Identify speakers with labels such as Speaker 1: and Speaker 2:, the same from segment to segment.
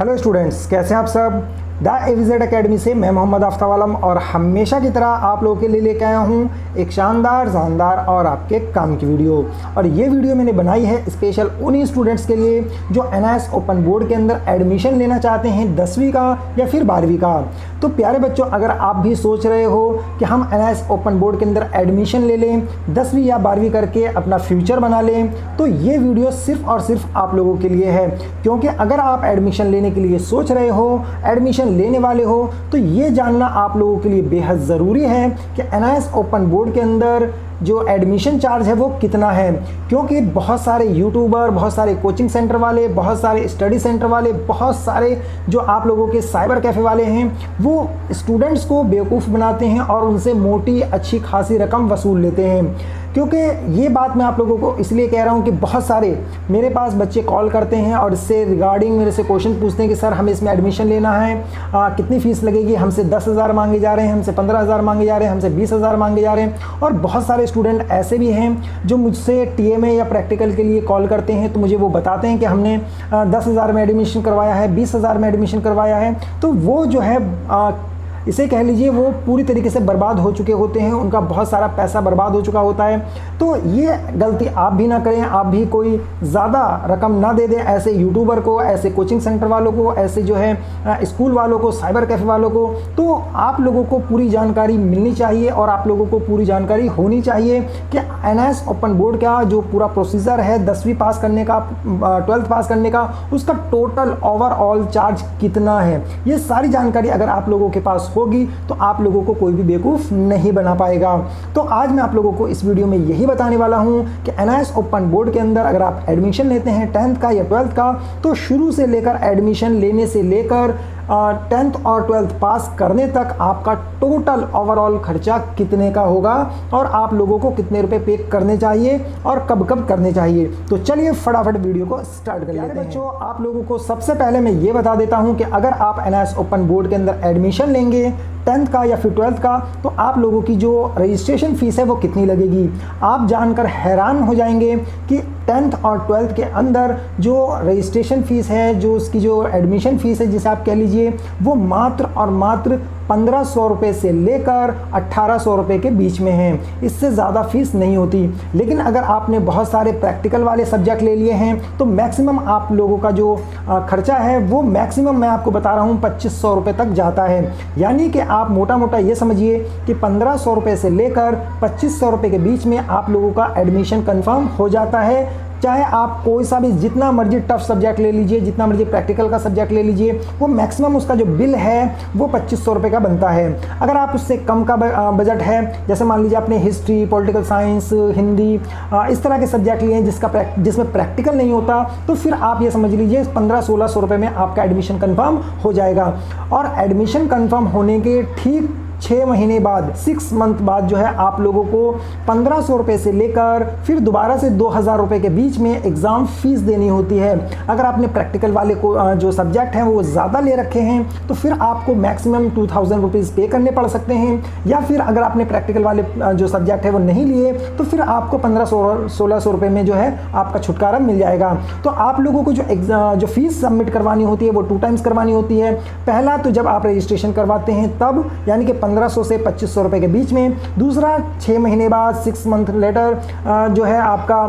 Speaker 1: Hello students, कैसे हैं आप सब। द एविजेड एकेडमी से मैं मोहम्मद आफ्ताब आलम और हमेशा की तरह आप लोगों के लिए लेके आया हूँ एक शानदार और आपके काम की वीडियो। और ये वीडियो मैंने बनाई है स्पेशल उन्हीं स्टूडेंट्स के लिए जो एनआईएस ओपन बोर्ड के अंदर एडमिशन लेना चाहते हैं 10वीं का या फिर 12वीं का। तो प्यारे बच्चों, अगर आप भी सोच रहे हो कि हम एनआईएस ओपन बोर्ड के अंदर एडमिशन ले लें 10वीं या 12वीं करके अपना फ्यूचर बना लें, तो ये वीडियो सिर्फ और सिर्फ आप लोगों के लिए है। क्योंकि अगर आप एडमिशन लेने के लिए सोच रहे हो, एडमिशन लेने वाले हो, तो ये जानना आप लोगों के लिए बेहद ज़रूरी है कि एनआईएस ओपन बोर्ड के अंदर जो एडमिशन चार्ज है वो कितना है। क्योंकि बहुत सारे यूट्यूबर, बहुत सारे कोचिंग सेंटर वाले, बहुत सारे स्टडी सेंटर वाले, बहुत सारे जो आप लोगों के साइबर कैफ़े वाले हैं, वो स्टूडेंट्स को बेवकूफ़ बनाते हैं और उनसे मोटी अच्छी खासी रकम वसूल लेते हैं। क्योंकि ये बात मैं आप लोगों को इसलिए कह रहा हूँ कि बहुत सारे मेरे पास बच्चे कॉल करते हैं और इससे रिगार्डिंग मेरे से क्वेश्चन पूछते हैं कि सर हमें इसमें एडमिशन लेना है, कितनी फ़ीस लगेगी। हमसे 10,000 मांगे जा रहे हैं, हमसे 15,000 मांगे जा रहे हैं, हमसे 20,000 मांगे जा रहे हैं। और बहुत सारे स्टूडेंट ऐसे भी हैं जो मुझसे टीएमए या प्रैक्टिकल के लिए कॉल करते हैं, तो मुझे वो बताते हैं कि हमने 10,000 में एडमिशन करवाया है, 20,000 में एडमिशन करवाया है। तो वो जो है इसे कह लीजिए वो पूरी तरीके से बर्बाद हो चुके होते हैं, उनका बहुत सारा पैसा बर्बाद हो चुका होता है। तो ये गलती आप भी ना करें, आप भी कोई ज़्यादा रकम ना दे दें ऐसे यूट्यूबर को, ऐसे कोचिंग सेंटर वालों को, ऐसे जो है स्कूल वालों को, साइबर कैफ़े वालों को। तो आप लोगों को पूरी जानकारी मिलनी चाहिए और आप लोगों को पूरी जानकारी होनी चाहिए कि एनआईएस ओपन बोर्ड का जो पूरा प्रोसीजर है 10वीं पास करने का, 12th पास करने का, उसका टोटल ओवरऑल चार्ज कितना है। ये सारी जानकारी अगर आप लोगों के पास होगी तो आप लोगों को कोई भी बेवकूफ़ नहीं बना पाएगा। तो आज मैं आप लोगों को इस वीडियो में यही बताने वाला हूं कि एनआईएस ओपन बोर्ड के अंदर अगर आप एडमिशन लेते हैं 10th का या 12th का, तो शुरू से लेकर एडमिशन लेने से लेकर 10th और 12th पास करने तक आपका टोटल ओवरऑल खर्चा कितने का होगा और आप लोगों को कितने रुपए पे करने चाहिए और कब कब करने चाहिए। तो चलिए फटाफट वीडियो को स्टार्ट कर लेते हैं। बच्चों, आप लोगों को सबसे पहले मैं ये बता देता हूं कि अगर आप एनआईएस ओपन बोर्ड के अंदर एडमिशन लेंगे 10th का या फिर 12th का, तो आप लोगों की जो रजिस्ट्रेशन फ़ीस है वो कितनी लगेगी। आप जानकर हैरान हो जाएंगे कि 10th और 12th के अंदर जो रजिस्ट्रेशन फ़ीस है, जो उसकी जो एडमिशन फ़ीस है जिसे आप कह लीजिए, वो मात्र और मात्र 1500 रुपये से लेकर 1800 रुपये के बीच में है। इससे ज़्यादा फ़ीस नहीं होती। लेकिन अगर आपने बहुत सारे प्रैक्टिकल वाले सब्जेक्ट ले लिए हैं तो मैक्सिमम आप लोगों का जो खर्चा है वो मैक्सिमम मैं आपको बता रहा हूँ 2500 रुपये तक जाता है। यानी कि आप मोटा मोटा ये समझिए कि 1500 रुपये से लेकर 2500 रुपये के बीच में आप लोगों का एडमिशन कन्फर्म हो जाता है। चाहे आप कोई सा भी जितना मर्जी टफ सब्जेक्ट ले लीजिए, जितना मर्जी प्रैक्टिकल का सब्जेक्ट ले लीजिए, वो मैक्सिमम उसका जो बिल है वो 2500 रुपये का बनता है। अगर आप उससे कम का बजट है, जैसे मान लीजिए आपने हिस्ट्री, पॉलिटिकल साइंस, हिंदी, इस तरह के सब्जेक्ट लिए हैं जिसमें प्रैक्टिकल नहीं होता, तो फिर आप ये समझ लीजिए 1500-1600 रुपये में आपका एडमिशन कन्फर्म हो जाएगा। और एडमिशन कन्फर्म होने के ठीक 6 महीने बाद, 6 मंथ बाद जो है आप लोगों को 1500 रुपये से लेकर फिर दोबारा से 2000 रुपये के बीच में एग्ज़ाम फ़ीस देनी होती है। अगर आपने प्रैक्टिकल वाले को जो सब्जेक्ट हैं वो ज़्यादा ले रखे हैं तो फिर आपको मैक्सिमम 2000 रुपीज़ पे करने पड़ सकते हैं। या फिर अगर आपने प्रैक्टिकल वाले जो सब्जेक्ट है वो नहीं लिए तो फिर आपको 1500-1600 रुपये में जो है आपका छुटकारा मिल जाएगा। तो आप लोगों को जो फ़ीस सबमिट करवानी होती है वो 2 टाइम्स करवानी होती है। पहला तो जब आप रजिस्ट्रेशन करवाते हैं तब, यानी कि 1500 से 2500 रुपये के बीच में। दूसरा 6 महीने बाद, 6 मंथ लेटर जो है आपका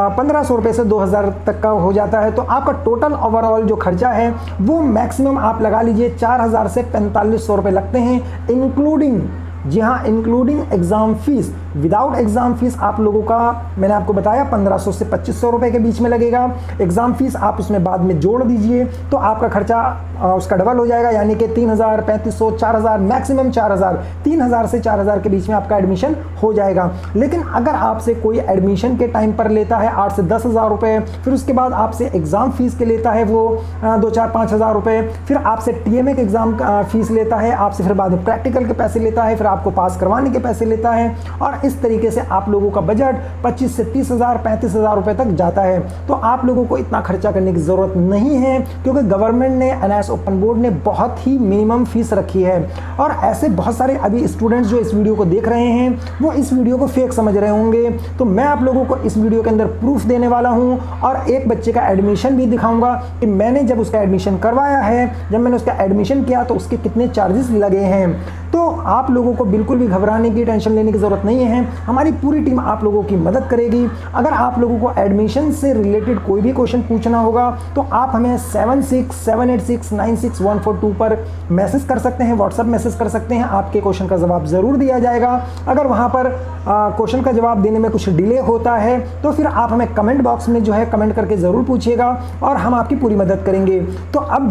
Speaker 1: 1500 रुपये से 2000 तक का हो जाता है। तो आपका टोटल ओवरऑल जो खर्चा है वो मैक्सिमम आप लगा लीजिए 4000 से 4500 रुपये लगते हैं, इंक्लूडिंग, जी हाँ, including exam fees. Without exam fees आप लोगों का मैंने आपको बताया 1500 से 2500 रुपये के बीच में लगेगा। एग्ज़ाम फ़ीस आप उसमें बाद में जोड़ दीजिए तो आपका खर्चा उसका डबल हो जाएगा, यानी कि 3000, 3500, 4000, मैक्सिमम 4000, 3000 से 4000 के बीच में आपका एडमिशन हो जाएगा। लेकिन अगर आपसे कोई एडमिशन के टाइम पर लेता है 8 से 10,000 रुपये, फिर उसके बाद आपसे एग्ज़ाम फ़ीस के लेता है वो 2-4-5 हज़ार रुपये, फिर आपसे टीएमए के एग्ज़ाम फ़ीस लेता है, आपसे फिर बाद में प्रैक्टिकल के पैसे लेता है, फिर आपको पास करवाने के पैसे लेता है। और इस तरीके से आप लोगों का बजट 25 से 30,000 35,000 रुपए तक जाता है। तो आप लोगों को इतना खर्चा करने की ज़रूरत नहीं है, क्योंकि गवर्नमेंट ने, एनआईएएस ओपन बोर्ड ने बहुत ही मिनिमम फीस रखी है। और ऐसे बहुत सारे अभी स्टूडेंट्स जो इस वीडियो को देख रहे हैं वो इस वीडियो को फेक समझ रहे होंगे। तो मैं आप लोगों को इस वीडियो के अंदर प्रूफ देने वाला हूं और एक बच्चे का एडमिशन भी दिखाऊंगा कि मैंने जब उसका एडमिशन करवाया है, जब मैंने उसका एडमिशन किया तो उसके कितने चार्जेस लगे हैं। तो आप लोगों को बिल्कुल भी घबराने की, टेंशन लेने की ज़रूरत नहीं है। हमारी पूरी टीम आप लोगों की मदद करेगी। अगर आप लोगों को एडमिशन से रिलेटेड कोई भी क्वेश्चन पूछना होगा तो आप हमें 7678696142 पर मैसेज कर सकते हैं, व्हाट्सएप मैसेज कर सकते हैं। आपके क्वेश्चन का जवाब ज़रूर दिया जाएगा। अगर वहाँ पर क्वेश्चन का जवाब देने में कुछ डिले होता है तो फिर आप हमें कमेंट बॉक्स में जो है कमेंट करके ज़रूर पूछिएगा और हम आपकी पूरी मदद करेंगे। तो अब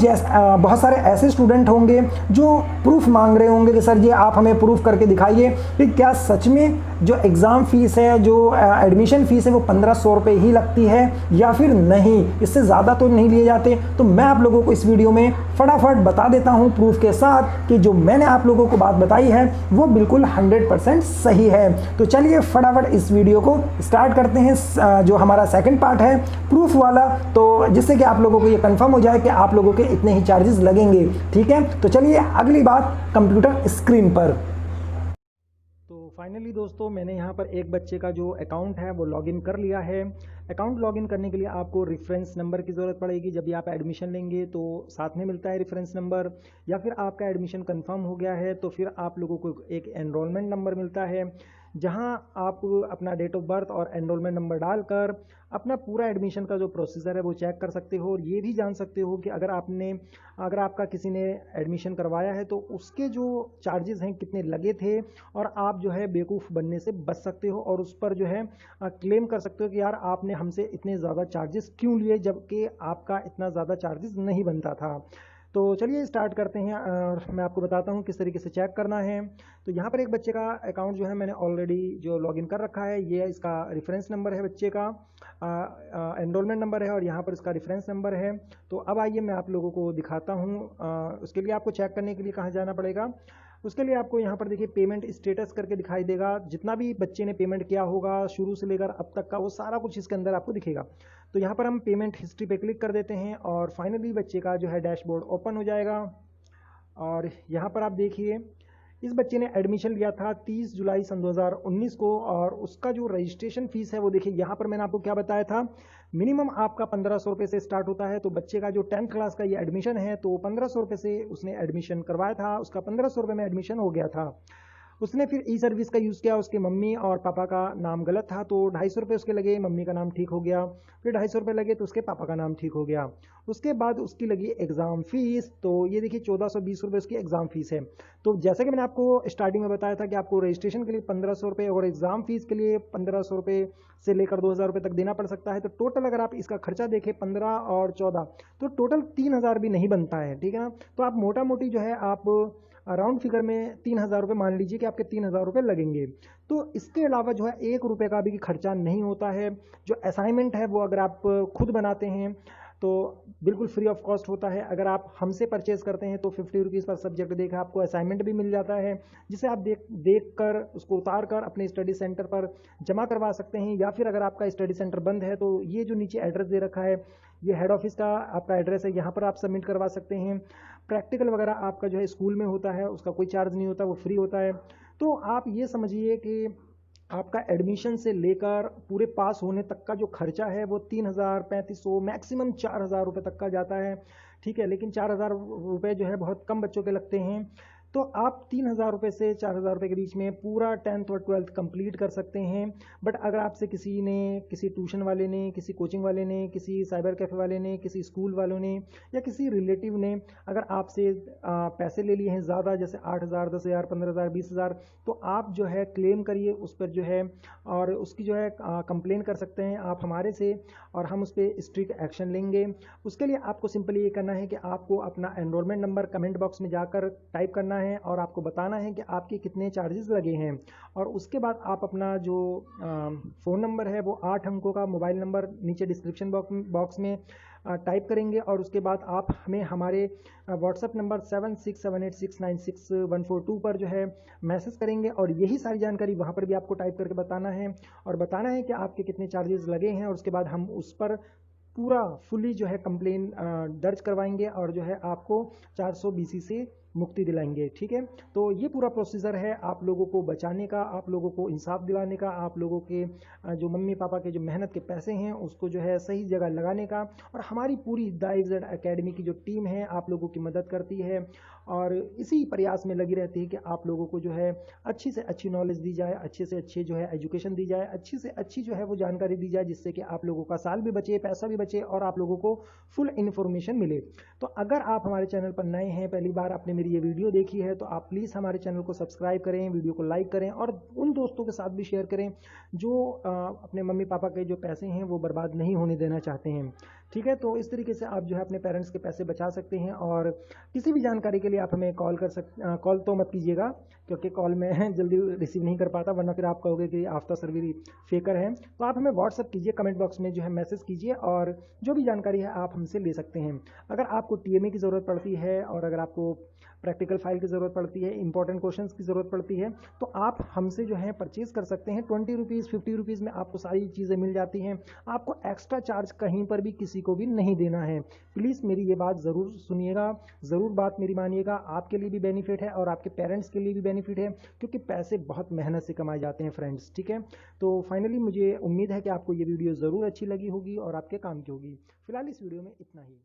Speaker 1: बहुत सारे ऐसे स्टूडेंट होंगे जो प्रूफ मांग रहे होंगे कि सर जी आप हमें प्रूफ करके दिखाइए कि क्या सच में जो एग्ज़ाम फीस है, जो एडमिशन फीस है वो 1500 रुपये ही लगती है या फिर नहीं, इससे ज़्यादा तो नहीं लिए जाते। तो मैं आप लोगों को इस वीडियो में फटाफट बता देता हूँ प्रूफ के साथ कि जो मैंने आप लोगों को बात बताई है वो बिल्कुल 100% सही है। तो चलिए फटाफट इस वीडियो को स्टार्ट करते हैं, जो हमारा सेकंड पार्ट है प्रूफ वाला, तो जिससे कि आप लोगों को ये कंफर्म हो जाए कि आप लोगों के इतने ही चार्जेस लगेंगे। ठीक है, तो चलिए अगली बात कंप्यूटर स्क्रीन पर। तो फाइनली दोस्तों मैंने यहाँ पर एक बच्चे का जो अकाउंट है वो लॉगिन कर लिया है। अकाउंट लॉगिन करने के लिए आपको रेफरेंस नंबर की ज़रूरत पड़ेगी। जब भी आप एडमिशन लेंगे तो साथ में मिलता है रेफरेंस नंबर, या फिर आपका एडमिशन कंफर्म हो गया है तो फिर आप लोगों को एक एनरोलमेंट नंबर मिलता है, जहां आप अपना डेट ऑफ बर्थ और एनरोलमेंट नंबर डालकर अपना पूरा एडमिशन का जो प्रोसीजर है वो चेक कर सकते हो। और ये भी जान सकते हो कि अगर आपका किसी ने एडमिशन करवाया है तो उसके जो चार्जेस हैं कितने लगे थे, और आप जो है बेवकूफ़ बनने से बच सकते हो और उस पर जो है क्लेम कर सकते हो कि यार आपने हमसे इतने ज़्यादा चार्जेस क्यों लिए, जबकि आपका इतना ज़्यादा चार्जेस नहीं बनता था। तो चलिए स्टार्ट करते हैं और मैं आपको बताता हूँ किस तरीके से चेक करना है। तो यहाँ पर एक बच्चे का अकाउंट जो है मैंने ऑलरेडी जो लॉगिन कर रखा है, ये इसका रेफरेंस नंबर है बच्चे का, एनरोलमेंट नंबर है और यहाँ पर इसका रेफरेंस नंबर है। तो अब आइए मैं आप लोगों को दिखाता हूँ। उसके लिए आपको चेक करने के लिए कहाँ जाना पड़ेगा, उसके लिए आपको यहाँ पर देखिए पेमेंट स्टेटस करके दिखाई देगा। जितना भी बच्चे ने पेमेंट किया होगा शुरू से लेकर अब तक का वो सारा कुछ इसके अंदर आपको दिखेगा। तो यहाँ पर हम पेमेंट हिस्ट्री पे क्लिक कर देते हैं और फाइनली बच्चे का जो है डैशबोर्ड ओपन हो जाएगा। और यहाँ पर आप देखिए इस बच्चे ने एडमिशन लिया था 30 जुलाई सन 2019 को, और उसका जो रजिस्ट्रेशन फीस है वो देखिए यहाँ पर मैंने आपको क्या बताया था, मिनिमम आपका 1500 रुपये से स्टार्ट होता है। तो बच्चे का जो 10th क्लास का ये एडमिशन है तो 1500 रुपये से उसने एडमिशन करवाया था, उसका 1500 रुपये में एडमिशन हो गया था। उसने फिर ई सर्विस का यूज़ किया, उसके मम्मी और पापा का नाम गलत था तो 250 रुपये उसके लगे, मम्मी का नाम ठीक हो गया। फिर 250 रुपये लगे तो उसके पापा का नाम ठीक हो गया। उसके बाद उसकी लगी एग्ज़ाम फीस, तो ये देखिए 1420 रुपये उसकी एग्ज़ाम फीस है। तो जैसा कि मैंने आपको स्टार्टिंग में बताया था कि आपको रजिस्ट्रेशन के लिए 1500 रुपये और एग्ज़ाम फीस के लिए 1500 रुपये से लेकर 2000 रुपये तक देना पड़ सकता है। तो टोटल अगर आप इसका खर्चा देखें 15 और 14 तो टोटल 3000 भी नहीं बनता है। ठीक है ना, तो आप मोटा मोटी जो है आप राउंड फिगर में 3000 रुपये मान लीजिए कि आपके 3000 रुपये लगेंगे। तो इसके अलावा जो है 1 रुपये का भी खर्चा नहीं होता है। जो असाइनमेंट है वो अगर आप खुद बनाते हैं तो बिल्कुल फ्री ऑफ कॉस्ट होता है। अगर आप हमसे परचेज करते हैं तो 50 रुपीज़ पर सब्जेक्ट देकर आपको असाइनमेंट भी मिल जाता है, जिसे आप देख कर उसको उतार कर अपने स्टडी सेंटर पर जमा करवा सकते हैं। या फिर अगर आपका स्टडी सेंटर बंद है तो ये जो नीचे एड्रेस दे रखा है ये हेड ऑफिस का आपका एड्रेस है, यहाँ पर आप सबमिट करवा सकते हैं। प्रैक्टिकल वगैरह आपका जो है स्कूल में होता है, उसका कोई चार्ज नहीं होता, वो फ्री होता है। तो आप ये समझिए कि आपका एडमिशन से लेकर पूरे पास होने तक का जो खर्चा है वो 3000 3500 मैक्सिमम 4000 रुपये तक का जाता है। ठीक है, लेकिन 4000 रुपये जो है बहुत कम बच्चों के लगते हैं। तो आप 3000 रुपये से 4000 रुपये के बीच में पूरा 10th और 12th कंप्लीट कर सकते हैं। बट अगर आपसे किसी ट्यूशन वाले ने, किसी कोचिंग वाले ने, किसी साइबर कैफ़े वाले ने, किसी स्कूल वालों ने या किसी रिलेटिव ने अगर आपसे पैसे ले लिए हैं ज़्यादा, जैसे 8000 10,000 15,000 20,000, तो आप जो है क्लेम करिए उस पर जो है, और उसकी जो है कंप्लेन कर सकते हैं आप हमारे से, और हम उस पर स्ट्रिक्ट एक्शन लेंगे। उसके लिए आपको सिंपली ये करना है कि आपको अपना एनरोलमेंट नंबर कमेंट बॉक्स में जाकर टाइप करना है और आपको बताना है कि आपके कितने चार्जेस लगे हैं। और उसके बाद आप अपना जो फ़ोन नंबर है वो 8 अंकों का मोबाइल नंबर नीचे डिस्क्रिप्शन बॉक्स में टाइप करेंगे और उसके बाद आप हमें हमारे व्हाट्सएप नंबर 7678696142 पर जो है मैसेज करेंगे और यही सारी जानकारी वहाँ पर भी आपको टाइप करके बताना है और बताना है कि आपके कितने चार्जेस लगे हैं और उसके बाद हम उस पर पूरा फुली जो है कंप्लेन दर्ज करवाएंगे और जो है आपको 400 BC से मुक्ति दिलाएंगे। ठीक है, तो ये पूरा प्रोसीजर है आप लोगों को बचाने का, आप लोगों को इंसाफ दिलाने का, आप लोगों के जो मम्मी पापा के जो मेहनत के पैसे हैं उसको जो है सही जगह लगाने का। और हमारी पूरी द XZ एकेडमी की जो टीम है आप लोगों की मदद करती है और इसी प्रयास में लगी रहती है कि आप लोगों को जो है अच्छी से अच्छी नॉलेज दी जाए, अच्छे से अच्छे जो है एजुकेशन दी जाए, अच्छी से अच्छी जो है वो जानकारी दी जाए, जिससे कि आप लोगों का साल भी बचे, पैसा भी बचे और आप लोगों को फुल इन्फॉर्मेशन मिले। तो अगर आप हमारे चैनल पर नए हैं, पहली बार आपने मेरी ये वीडियो देखी है, तो आप प्लीज़ हमारे चैनल को सब्सक्राइब करें, वीडियो को लाइक करें और उन दोस्तों के साथ भी शेयर करें जो अपने मम्मी पापा के जो पैसे हैं वो बर्बाद नहीं होने देना चाहते हैं। ठीक है, तो इस तरीके से आप जो है अपने पेरेंट्स के पैसे बचा सकते हैं। और किसी भी जानकारी के लिए आप हमें कॉल तो मत कीजिएगा, क्योंकि कॉल मैं जल्दी रिसीव नहीं कर पाता, वरना फिर आप कहोगे कि आफ्ता सर भी फेकर है। तो आप हमें व्हाट्सअप कीजिए, कमेंट बॉक्स में जो है मैसेज कीजिए और जो भी जानकारी है आप हमसे ले सकते हैं। अगर आपको TMA की ज़रूरत पड़ती है और अगर आपको प्रैक्टिकल फाइल की ज़रूरत पड़ती है, इंपॉर्टेंट क्वेश्चंस की ज़रूरत पड़ती है, तो आप हमसे जो है परचेज कर सकते हैं। 20 रुपीज़ 50 रुपीज़ में आपको सारी चीज़ें मिल जाती हैं। आपको एक्स्ट्रा चार्ज कहीं पर भी किसी को भी नहीं देना है। प्लीज़ मेरी ये बात ज़रूर सुनिएगा, ज़रूर बात मेरी मानिएगा। आपके लिए भी बेनिफिट है और आपके पेरेंट्स के लिए भी बेनिफिट है, क्योंकि पैसे बहुत मेहनत से कमाए जाते हैं फ्रेंड्स। ठीक है, तो फाइनली मुझे उम्मीद है कि आपको ये वीडियो ज़रूर अच्छी लगी होगी और आपके काम की होगी। फिलहाल इस वीडियो में इतना ही।